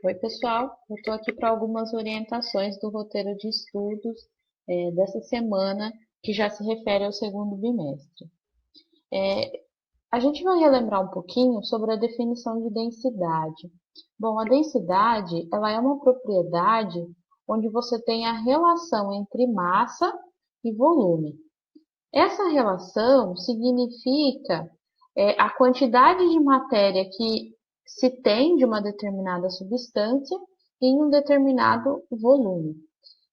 Oi, pessoal. Eu estou aqui para algumas orientações do roteiro de estudos dessa semana, que já se refere ao segundo bimestre. A gente vai relembrar um pouquinho sobre a definição de densidade. Bom, a densidade, ela é uma propriedade onde você tem a relação entre massa e volume. Essa relação significa a quantidade de matéria que se tem de uma determinada substância em um determinado volume.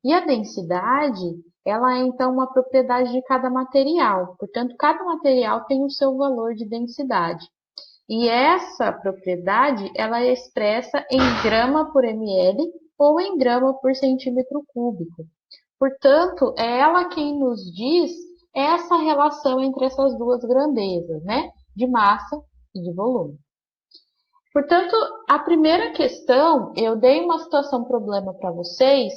E a densidade, ela é então uma propriedade de cada material. Portanto, cada material tem o seu valor de densidade. E essa propriedade, ela é expressa em grama por ml ou em grama por centímetro cúbico. Portanto, é ela quem nos diz essa relação entre essas duas grandezas, né? De massa e de volume. Portanto, a primeira questão, eu dei uma situação problema para vocês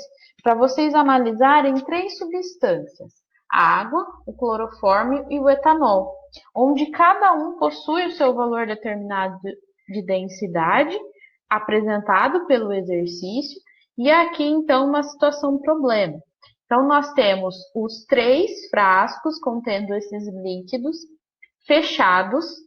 analisarem três substâncias: a água, o clorofórmio e o etanol, onde cada um possui o seu valor determinado de densidade, apresentado pelo exercício, e aqui então uma situação problema. Então, nós temos os três frascos contendo esses líquidos fechados,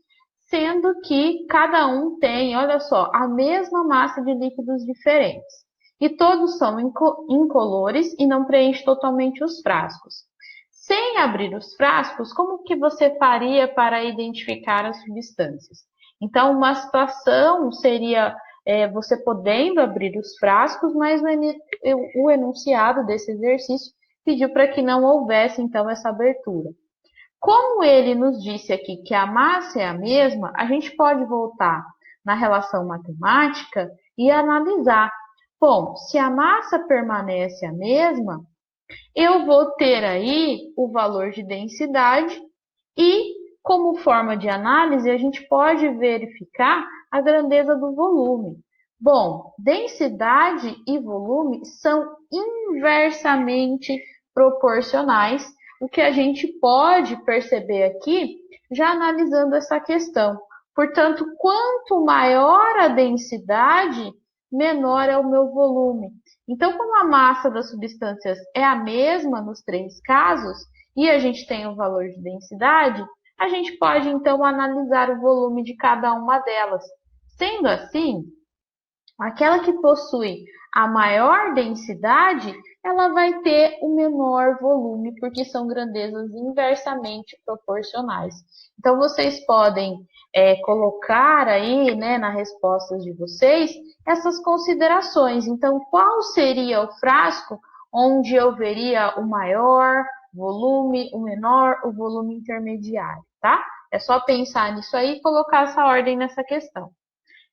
sendo que cada um tem, olha só, a mesma massa de líquidos diferentes. E todos são incolores e não preenchem totalmente os frascos. Sem abrir os frascos, como que você faria para identificar as substâncias? Então, uma situação seria você podendo abrir os frascos, mas o enunciado desse exercício pediu para que não houvesse, então, essa abertura. Como ele nos disse aqui que a massa é a mesma, a gente pode voltar na relação matemática e analisar. Bom, se a massa permanece a mesma, eu vou ter aí o valor de densidade e, como forma de análise, a gente pode verificar a grandeza do volume. Bom, densidade e volume são inversamente proporcionais, o que a gente pode perceber aqui já analisando essa questão. Portanto, quanto maior a densidade, menor é o meu volume. Então, como a massa das substâncias é a mesma nos três casos, e a gente tem o valor de densidade, a gente pode então analisar o volume de cada uma delas. Sendo assim, aquela que possui a maior densidade, ela vai ter o menor volume, porque são grandezas inversamente proporcionais. Então, vocês podem colocar aí, né, nas respostas de vocês, essas considerações. Então, qual seria o frasco onde eu veria o maior volume, o menor, o volume intermediário, tá? É só pensar nisso aí e colocar essa ordem nessa questão.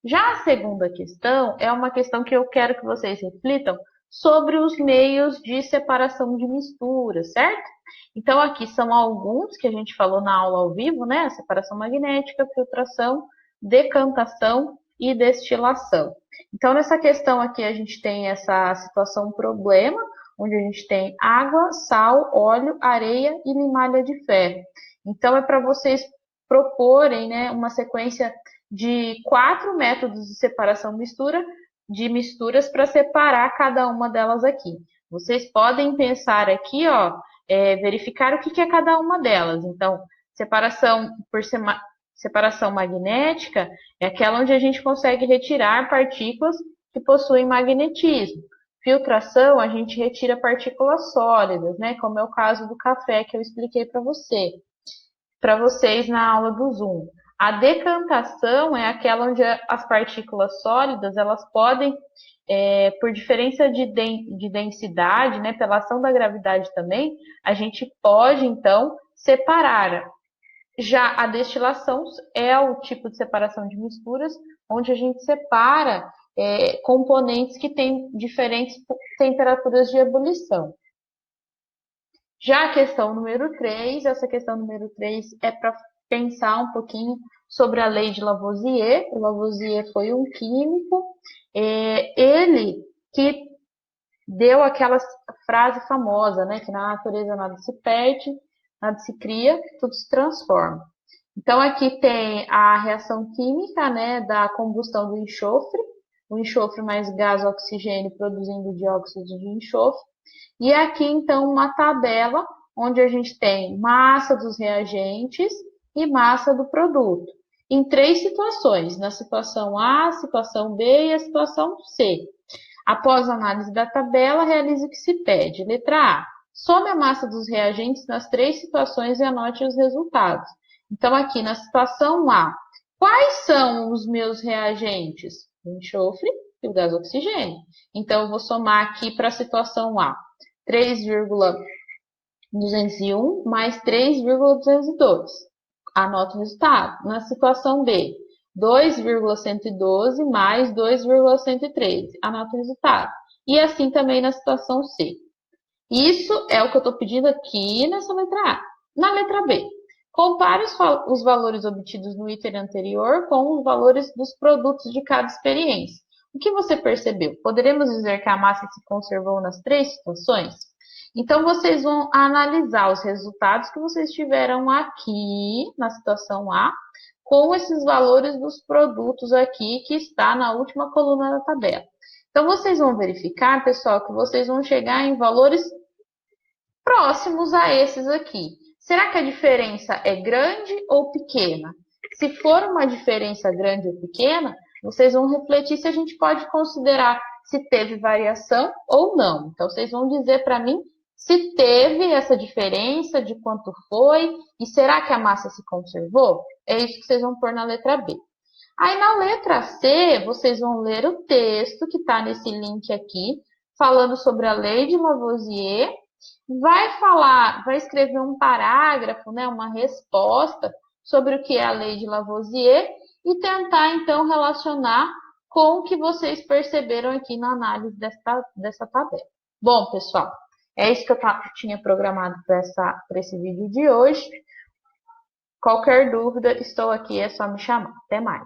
Já a segunda questão é uma questão que eu quero que vocês reflitam sobre os meios de separação de misturas, certo? Então, aqui são alguns que a gente falou na aula ao vivo, né? Separação magnética, filtração, decantação e destilação. Então, nessa questão aqui, a gente tem essa situação problema, onde a gente tem água, sal, óleo, areia e limalha de ferro. Então, é para vocês proporem, né, uma sequência de 4 métodos de separação de misturas para separar cada uma delas aqui. Vocês podem pensar aqui, ó, verificar o que é cada uma delas. Então, separação magnética é aquela onde a gente consegue retirar partículas que possuem magnetismo. Filtração, a gente retira partículas sólidas, né? Como é o caso do café que eu expliquei para vocês na aula do Zoom. A decantação é aquela onde as partículas sólidas, elas podem, por diferença de densidade, né, pela ação da gravidade também, a gente pode, então, separar. Já a destilação é o tipo de separação de misturas, onde a gente separa componentes que têm diferentes temperaturas de ebulição. Já a questão número 3, essa questão número 3 é para pensar um pouquinho sobre a lei de Lavoisier. O Lavoisier foi um químico, ele que deu aquela frase famosa, né, que na natureza nada se perde, nada se cria, tudo se transforma. Então, aqui tem a reação química, né, da combustão do enxofre. o enxofre mais gás oxigênio produzindo dióxido de enxofre. E aqui, então, uma tabela onde a gente tem massa dos reagentes e massa do produto. Em 3 situações, na situação A, situação B e a situação C. Após a análise da tabela, realize o que se pede. Letra A. Some a massa dos reagentes nas 3 situações e anote os resultados. Então, aqui na situação A, quais são os meus reagentes? O enxofre e o gás oxigênio. Então, eu vou somar aqui para a situação A. 3,201 mais 3,202. Anota o resultado. Na situação B, 2,112 mais 2,113. Anota o resultado. E assim também na situação C. Isso é o que eu estou pedindo aqui nessa letra A. Na letra B, compare os valores obtidos no item anterior com os valores dos produtos de cada experiência. O que você percebeu? Poderemos dizer que a massa se conservou nas 3 situações? Então, vocês vão analisar os resultados que vocês tiveram aqui na situação A, com esses valores dos produtos aqui que está na última coluna da tabela. Então, vocês vão verificar, pessoal, que vocês vão chegar em valores próximos a esses aqui. Será que a diferença é grande ou pequena? Se for uma diferença grande ou pequena, vocês vão refletir se a gente pode considerar se teve variação ou não. Então, vocês vão dizer para mim se teve essa diferença, de quanto foi, e será que a massa se conservou? É isso que vocês vão pôr na letra B. Aí na letra C, vocês vão ler o texto que está nesse link aqui, falando sobre a lei de Lavoisier. Vai escrever um parágrafo, né, uma resposta sobre o que é a lei de Lavoisier e tentar então relacionar com o que vocês perceberam aqui na análise dessa tabela. Bom, pessoal, é isso que eu tinha programado para esse vídeo de hoje. Qualquer dúvida, estou aqui, é só me chamar. Até mais!